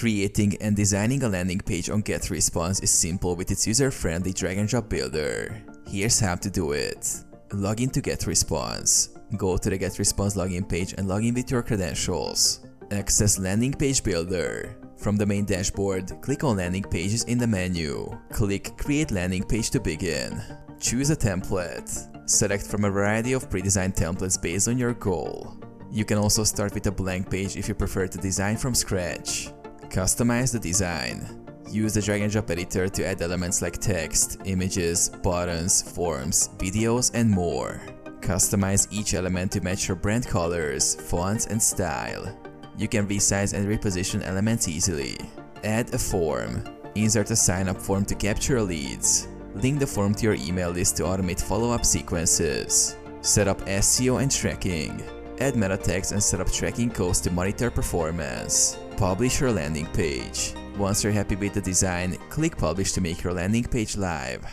Creating and designing a landing page on GetResponse is simple with its user-friendly drag-and-drop builder. Here's how to do it. Log into GetResponse. Go to the GetResponse login page and log in with your credentials. Access Landing Page Builder. From the main dashboard, click on Landing Pages in the menu. Click Create Landing Page to begin. Choose a template. Select from a variety of pre-designed templates based on your goal. You can also start with a blank page if you prefer to design from scratch. Customize the design. Use the drag-and-drop editor to add elements like text, images, buttons, forms, videos, and more. Customize each element to match your brand colors, fonts, and style. You can resize and reposition elements easily. Add a form. Insert a sign-up form to capture leads. Link the form to your email list to automate follow-up sequences. Set up SEO and tracking. Add meta tags and set up tracking codes to monitor performance. Publish your landing page. Once you're happy with the design, click Publish to make your landing page live.